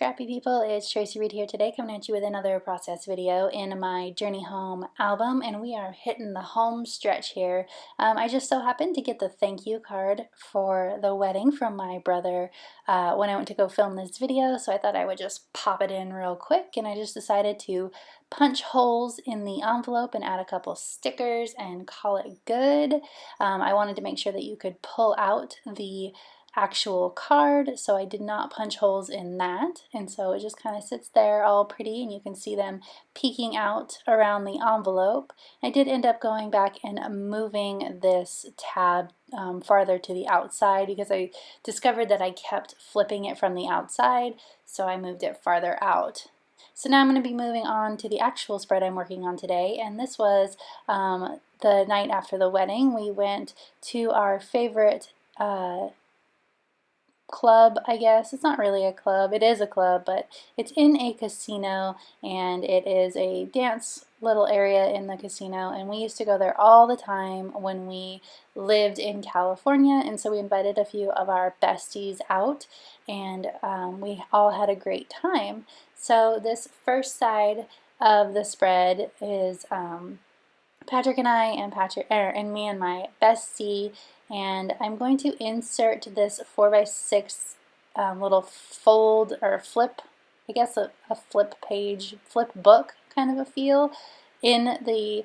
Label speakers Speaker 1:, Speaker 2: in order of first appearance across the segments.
Speaker 1: scrappy people, it's Traci Reed here today, coming at you with another process video in my Journey Home album, and we are hitting the home stretch here. I just so happened to get the thank you card for the wedding from my brother when I went to go film this video, so I thought I would just pop it in real quick, and I just decided to punch holes in the envelope and add a couple stickers and call it good. I wanted to make sure that you could pull out the actual card, so I did not punch holes in that, and so it just kind of sits there all pretty, and you can see them peeking out around the envelope. I did end up going back and moving this tab farther to the outside because I discovered that I kept flipping it from the outside, so I moved it farther out. So now I'm going to be moving on to the actual spread I'm working on today, and this was the night after the wedding. We went to our favorite club, I guess. It's not really a club. It is a club, but it's in a casino, and it is a dance little area in the casino, and we used to go there all the time when we lived in California, and so we invited a few of our besties out, and we all had a great time. So this first side of the spread is Patrick and I and me and my bestie, and I'm going to insert this 4x6 little fold or flip, I guess a flip page, flip book kind of a feel in the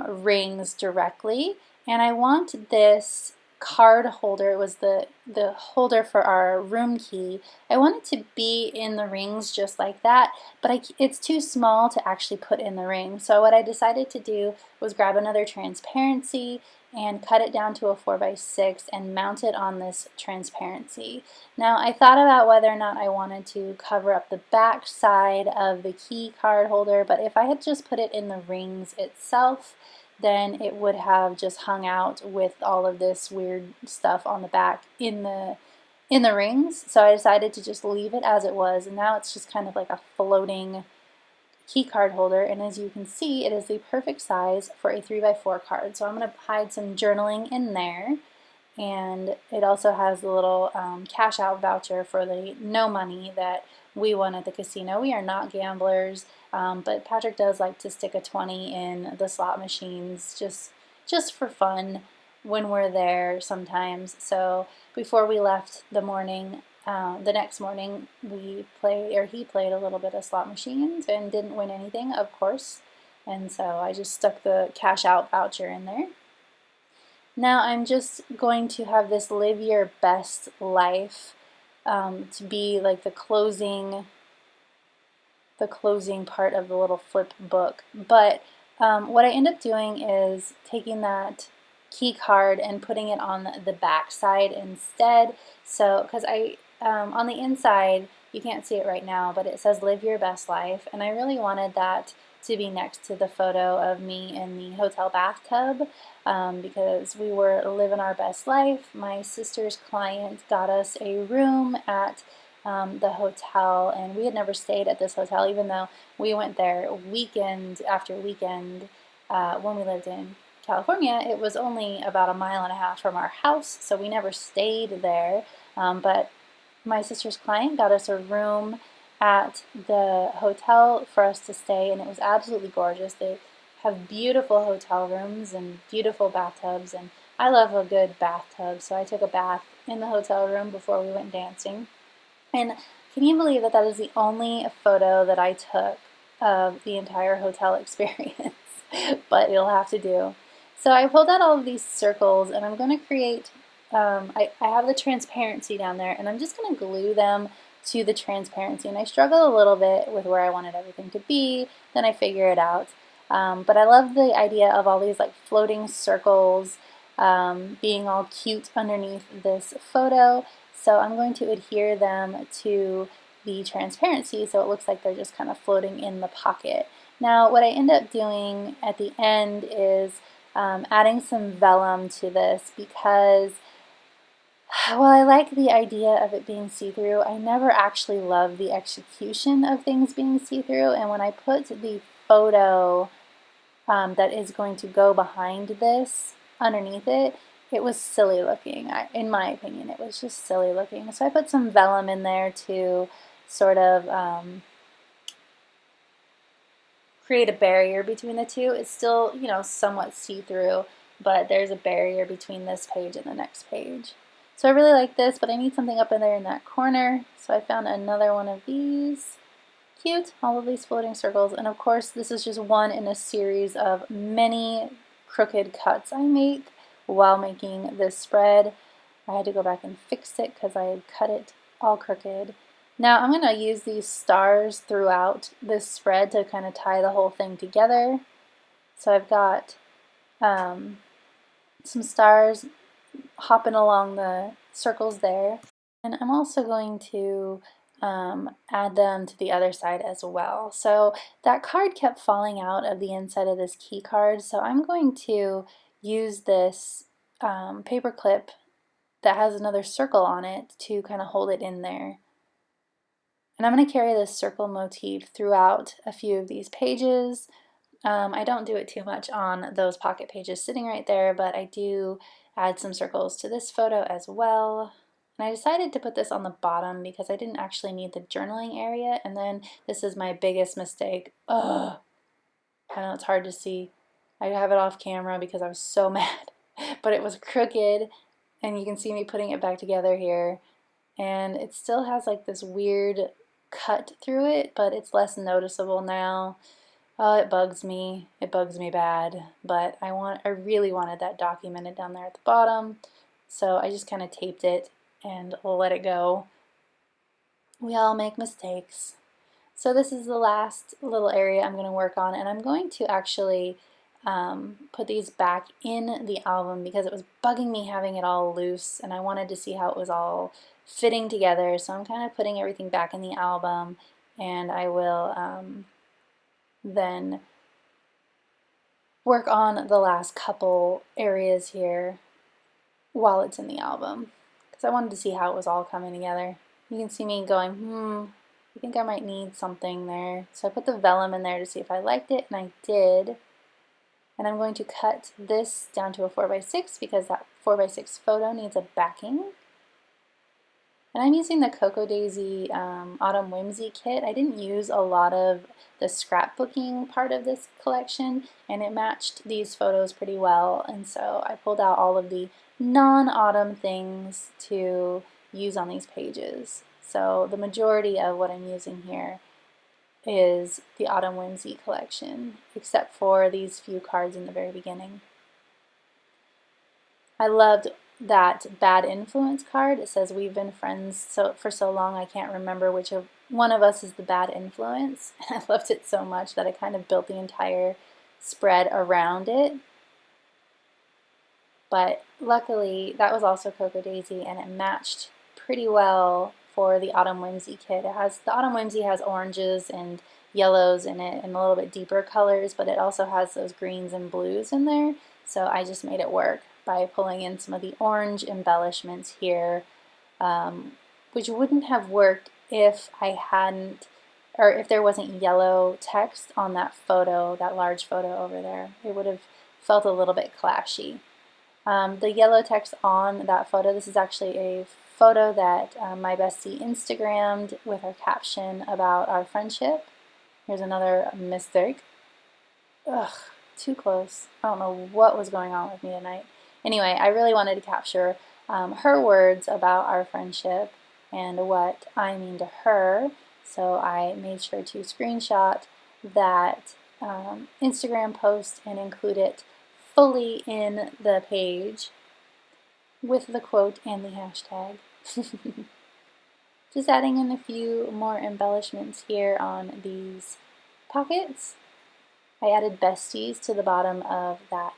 Speaker 1: rings directly. And I want this card holder, it was the holder for our room key, I want it to be in the rings just like that, but it's too small to actually put in the ring. So what I decided to do was grab another transparency and cut it down to a 4x6 and mount it on this transparency. Now I thought about whether or not I wanted to cover up the back side of the key card holder, but if I had just put it in the rings itself, then it would have just hung out with all of this weird stuff on the back in the rings. So I decided to just leave it as it was, and now it's just kind of like a floating key card holder, and as you can see, it is the perfect size for a 3x4 card. So I'm going to hide some journaling in there, and it also has the little cash out voucher for the no money that we won at the casino. We are not gamblers, but Patrick does like to stick a 20 in the slot machines just for fun when we're there sometimes. So before we left the next morning, he played a little bit of slot machines and didn't win anything, of course, and so I just stuck the cash out voucher in there. Now I'm just going to have this live your best life to be like the closing part of the little flip book. But what I end up doing is taking that key card and putting it on the back side instead. So, because on the inside, you can't see it right now, but it says live your best life, and I really wanted that to be next to the photo of me in the hotel bathtub because we were living our best life. My sister's client got us a room at the hotel, and we had never stayed at this hotel, even though we went there weekend after weekend when we lived in California. It was only about a mile and a half from our house, so we never stayed there, but my sister's client got us a room at the hotel for us to stay, and it was absolutely gorgeous. They have beautiful hotel rooms and beautiful bathtubs, and I love a good bathtub, so I took a bath in the hotel room before we went dancing. And can you believe that that is the only photo that I took of the entire hotel experience? But it'll have to do. So I pulled out all of these circles, and I'm going to create, I have the transparency down there, and I'm just going to glue them to the transparency, and I struggle a little bit with where I wanted everything to be, then I figure it out. But I love the idea of all these like floating circles being all cute underneath this photo, so I'm going to adhere them to the transparency so it looks like they're just kind of floating in the pocket. Now what I end up doing at the end is adding some vellum to this because while I like the idea of it being see-through, I never actually love the execution of things being see-through, and when I put the photo that is going to go behind this underneath it, it was silly looking. In my opinion, it was just silly looking. So I put some vellum in there to sort of create a barrier between the two. It's still, you know, somewhat see-through, but there's a barrier between this page and the next page. So I really like this, but I need something up in there in that corner. So I found another one of these. Cute, all of these floating circles. And of course, this is just one in a series of many crooked cuts I make while making this spread. I had to go back and fix it because I had cut it all crooked. Now I'm going to use these stars throughout this spread to kind of tie the whole thing together. So I've got some stars hopping along the circles there. And I'm also going to add them to the other side as well. So that card kept falling out of the inside of this key card, so I'm going to use this paper clip that has another circle on it to kind of hold it in there. And I'm going to carry this circle motif throughout a few of these pages. I don't do it too much on those pocket pages sitting right there, but I do add some circles to this photo as well. And I decided to put this on the bottom because I didn't actually need the journaling area, and then this is my biggest mistake. Ugh, I know it's hard to see. I have it off camera because I was so mad, but it was crooked, and you can see me putting it back together here, and it still has like this weird cut through it, but it's less noticeable now. It bugs me. It bugs me bad, but I really wanted that documented down there at the bottom, so I just kind of taped it and let it go. We all make mistakes. So this is the last little area I'm going to work on, and I'm going to actually put these back in the album because it was bugging me having it all loose, and I wanted to see how it was all fitting together. So I'm kind of putting everything back in the album, and I will then work on the last couple areas here while it's in the album, because I wanted to see how it was all coming together. You can see me going, I think I might need something there. So I put the vellum in there to see if I liked it, and I did. And I'm going to cut this down to a 4x6 because that 4x6 photo needs a backing. And I'm using the Cocoa Daisy Autumn Whimsy kit. I didn't use a lot of the scrapbooking part of this collection, and it matched these photos pretty well. And so I pulled out all of the non-autumn things to use on these pages. So the majority of what I'm using here is the Autumn Whimsy collection, except for these few cards in the very beginning. I loved that bad influence card. It says we've been friends for so long I can't remember which one of us is the bad influence. And I loved it so much that I kind of built the entire spread around it. But luckily that was also Cocoa Daisy, and it matched pretty well for the Autumn Whimsy kit. The Autumn Whimsy has oranges and yellows in it and a little bit deeper colors, but it also has those greens and blues in there. So I just made it work by pulling in some of the orange embellishments here, which wouldn't have worked if I hadn't, or if there wasn't yellow text on that photo, that large photo over there. It would have felt a little bit clashy. The yellow text on that photo, this is actually a photo that my bestie Instagrammed with her caption about our friendship. Here's another mistake. Ugh, too close. I don't know what was going on with me tonight. Anyway, I really wanted to capture her words about our friendship and what I mean to her, so I made sure to screenshot that Instagram post and include it fully in the page with the quote and the hashtag. Just adding in a few more embellishments here on these pockets. I added besties to the bottom of that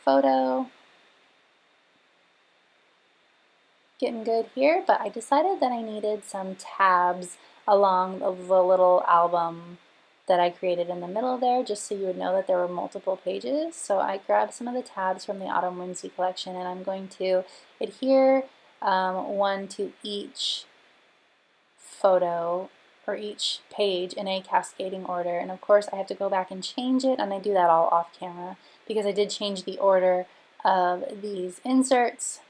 Speaker 1: photo. Getting good here, but I decided that I needed some tabs along the little album that I created in the middle there, just so you would know that there were multiple pages. So I grabbed some of the tabs from the Autumn Whimsy collection, and I'm going to adhere one to each photo or each page in a cascading order. And of course I have to go back and change it, and I do that all off camera because I did change the order of these inserts.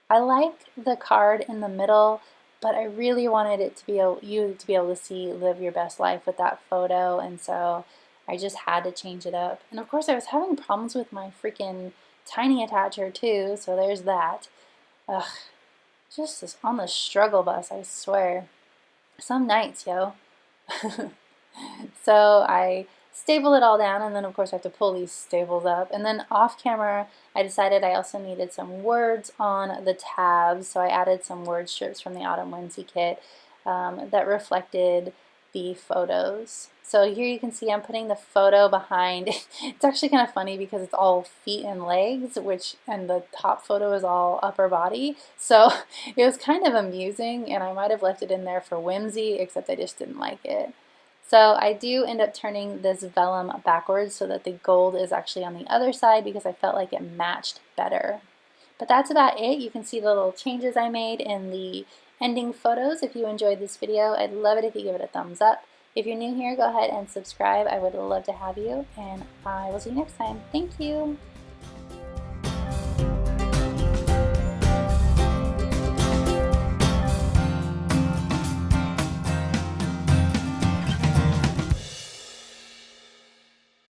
Speaker 1: I like the card in the middle but I really wanted it to be you to be able to see live your best life with that photo, and so I just had to change it up. And of course I was having problems with my freaking tiny attacher too, so there's that. Ugh, just on the struggle bus, I swear. Some nights, yo. So I stapled it all down, and then of course I have to pull these staples up. And then off camera, I decided I also needed some words on the tabs, so I added some word strips from the Autumn Whimsy kit that reflected the photos. So here you can see I'm putting the photo behind. It's actually kind of funny because it's all feet and legs, and the top photo is all upper body. So it was kind of amusing, and I might have left it in there for whimsy, except I just didn't like it. So I do end up turning this vellum backwards so that the gold is actually on the other side because I felt like it matched better. But that's about it. You can see the little changes I made in the ending photos. If you enjoyed this video, I'd love it if you give it a thumbs up. If you're new here, go ahead and subscribe. I would love to have you, and I will see you next time. Thank you.